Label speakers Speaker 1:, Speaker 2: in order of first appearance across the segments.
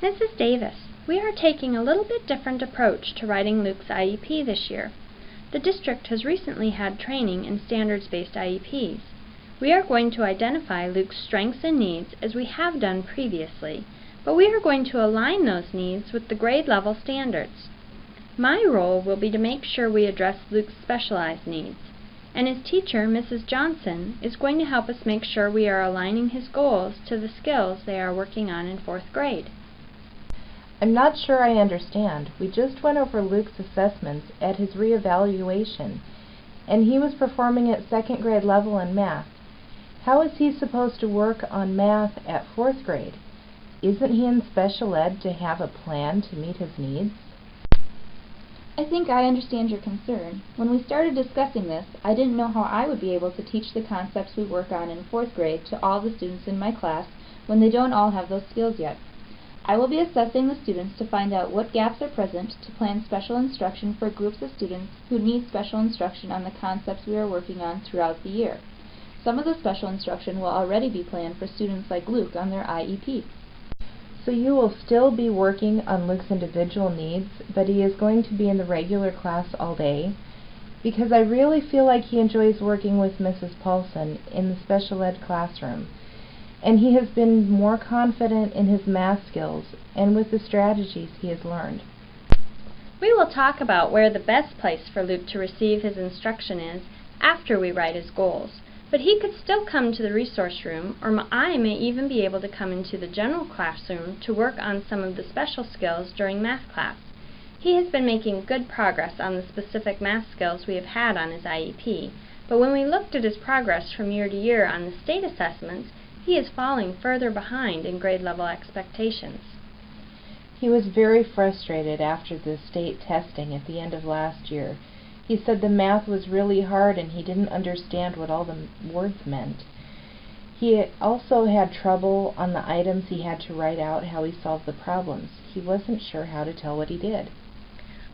Speaker 1: Mrs. Davis, we are taking a little bit different approach to writing Luke's IEP this year. The district has recently had training in standards-based IEPs. We are going to identify Luke's strengths and needs as we have done previously, but we are going to align those needs with the grade level standards. My role will be to make sure we address Luke's specialized needs, and his teacher, Mrs. Johnson, is going to help us make sure we are aligning his goals to the skills they are working on in 4th grade.
Speaker 2: I'm not sure I understand. We just went over Luke's assessments at his reevaluation, and he was performing at 2nd grade level in math. How is he supposed to work on math at 4th grade? Isn't he in special ed to have a plan to meet his needs?
Speaker 3: I think I understand your concern. When we started discussing this, I didn't know how I would be able to teach the concepts we work on in 4th grade to all the students in my class when they don't all have those skills yet. I will be assessing the students to find out what gaps are present to plan special instruction for groups of students who need special instruction on the concepts we are working on throughout the year. Some of the special instruction will already be planned for students like Luke on their IEP.
Speaker 2: So you will still be working on Luke's individual needs, but he is going to be in the regular class all day? Because I really feel like he enjoys working with Mrs. Paulson in the special ed classroom, and he has been more confident in his math skills and with the strategies he has learned.
Speaker 1: We will talk about where the best place for Luke to receive his instruction is after we write his goals. But he could still come to the resource room, or I may even be able to come into the general classroom to work on some of the special skills during math class. He has been making good progress on the specific math skills we have had on his IEP, but when we looked at his progress from year to year on the state assessments, he is falling further behind in grade level expectations.
Speaker 2: He was very frustrated after the state testing at the end of last year. He said the math was really hard and he didn't understand what all the words meant. He also had trouble on the items he had to write out how he solved the problems. He wasn't sure how to tell what he did.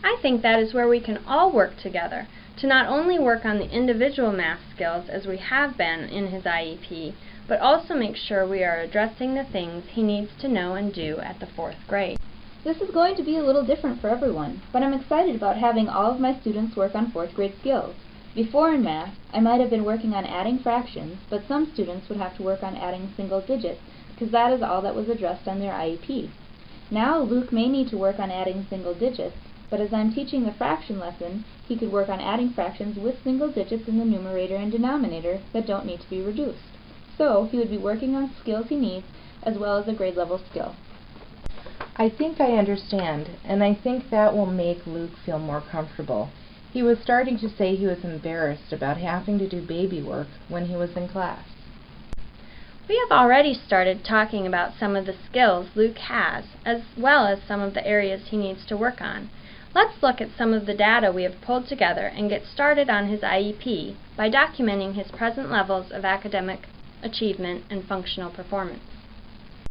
Speaker 1: I think that is where we can all work together, to not only work on the individual math skills as we have been in his IEP, but also make sure we are addressing the things he needs to know and do at the 4th grade.
Speaker 3: This is going to be a little different for everyone, but I'm excited about having all of my students work on 4th grade skills. Before in math, I might have been working on adding fractions, but some students would have to work on adding single digits, because that is all that was addressed on their IEP. Now Luke may need to work on adding single digits, but as I'm teaching the fraction lesson, he could work on adding fractions with single digits in the numerator and denominator that don't need to be reduced. So he would be working on skills he needs as well as a grade level skill.
Speaker 2: I think I understand, and I think that will make Luke feel more comfortable. He was starting to say he was embarrassed about having to do baby work when he was in class.
Speaker 1: We have already started talking about some of the skills Luke has, as well as some of the areas he needs to work on. Let's look at some of the data we have pulled together and get started on his IEP by documenting his present levels of academic achievement and functional performance.